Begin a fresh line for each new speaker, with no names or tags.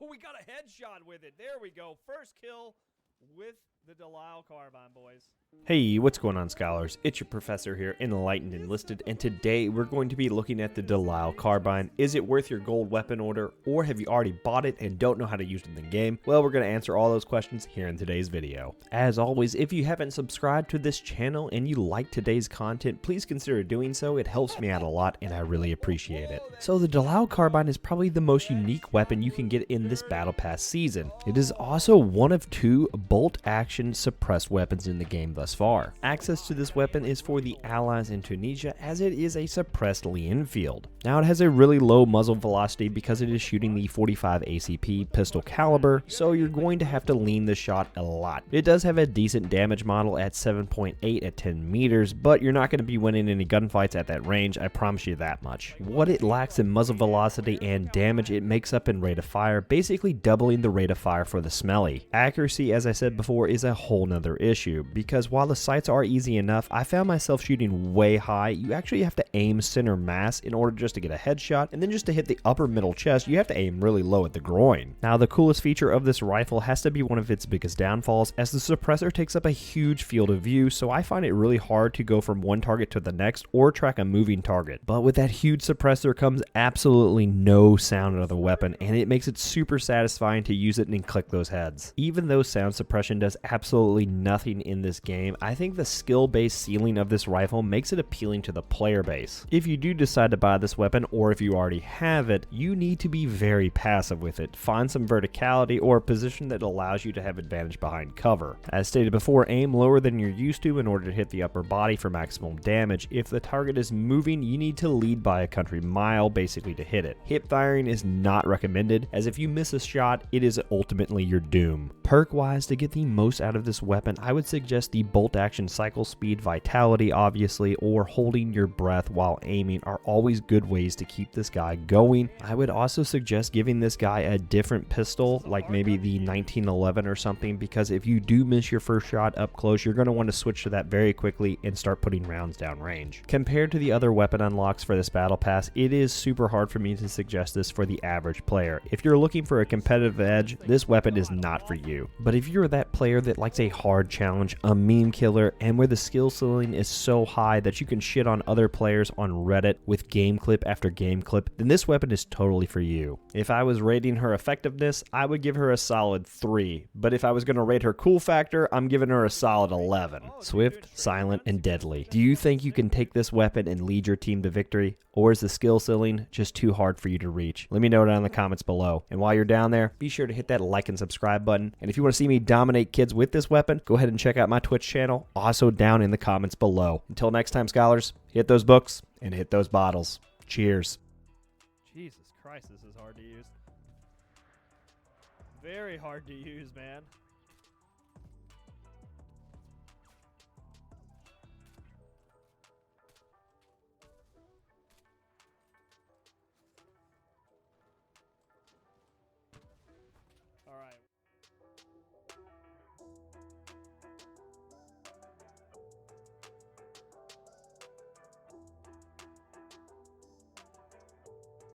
Oh, we got a headshot with it. There we go. First kill with the Lisle Carbine, boys.
Hey, what's going on, scholars? It's your professor here, Enlightened Enlisted, and today we're going to be looking at the Lisle Carbine. Is it worth your gold weapon order, or have you already bought it and don't know how to use it in the game? Well, we're going to answer all those questions here in today's video. As always, if you haven't subscribed to this channel and you like today's content, please consider doing so. It helps me out a lot, and I really appreciate it. So the Lisle Carbine is probably the most unique weapon you can get in this Battle Pass season. It is also one of two bolt-action suppressed weapons in the game thus far. Access to this weapon is for the allies in Tunisia, as it is a suppressed Lee Enfield. Now, it has a really low muzzle velocity because it is shooting the 45 ACP pistol caliber, so you're going to have to lean the shot a lot. It does have a decent damage model at 7.8 at 10 meters, but you're not going to be winning any gunfights at that range, I promise you that much. What it lacks in muzzle velocity and damage, it makes up in rate of fire, basically doubling the rate of fire for the Smelly. Accuracy, as I said before, is a whole nother issue, because while the sights are easy enough, I found myself shooting way high. You actually have to aim center mass in order just to get a headshot, and then just to hit the upper middle chest, you have to aim really low at the groin. Now, the coolest feature of this rifle has to be one of its biggest downfalls, as the suppressor takes up a huge field of view, so I find it really hard to go from one target to the next or track a moving target. But with that huge suppressor comes absolutely no sound out of the weapon, and it makes it super satisfying to use it and click those heads. Even though sound suppression does absolutely nothing in this game, I think the skill-based ceiling of this rifle makes it appealing to the player base. If you do decide to buy this weapon, or if you already have it, you need to be very passive with it. Find some verticality or a position that allows you to have advantage behind cover. As stated before, aim lower than you're used to in order to hit the upper body for maximum damage. If the target is moving, you need to lead by a country mile basically to hit it. Hip firing is not recommended, as if you miss a shot, it is ultimately your doom. Perk-wise, to get the most out of this weapon, I would suggest the bolt action cycle speed, vitality obviously, or holding your breath while aiming are always good ways to keep this guy going. I would also suggest giving this guy a different pistol, like maybe the 1911 or something, because if you do miss your first shot up close, you're going to want to switch to that very quickly and start putting rounds down range. Compared to the other weapon unlocks for this battle pass, it is super hard for me to suggest this for the average player. If you're looking for a competitive edge, this weapon is not for you. But if you're that player that likes a hard challenge, a meme killer, and where the skill ceiling is so high that you can shit on other players on Reddit with game clip after game clip, then this weapon is totally for you. If I was rating her effectiveness, I would give her a solid 3, but if I was going to rate her cool factor, I'm giving her a solid 11. Swift, silent, and deadly. Do you think you can take this weapon and lead your team to victory, or is the skill ceiling just too hard for you to reach? Let me know down in the comments below. And while you're down there, be sure to hit that like and subscribe button. And if you want to see me dominate kids with this weapon, go ahead and check out my Twitch channel, also down in the comments below. Until next time, scholars, hit those books and hit those bottles. Cheers.
Jesus Christ, this is hard to use. Very hard to use, man.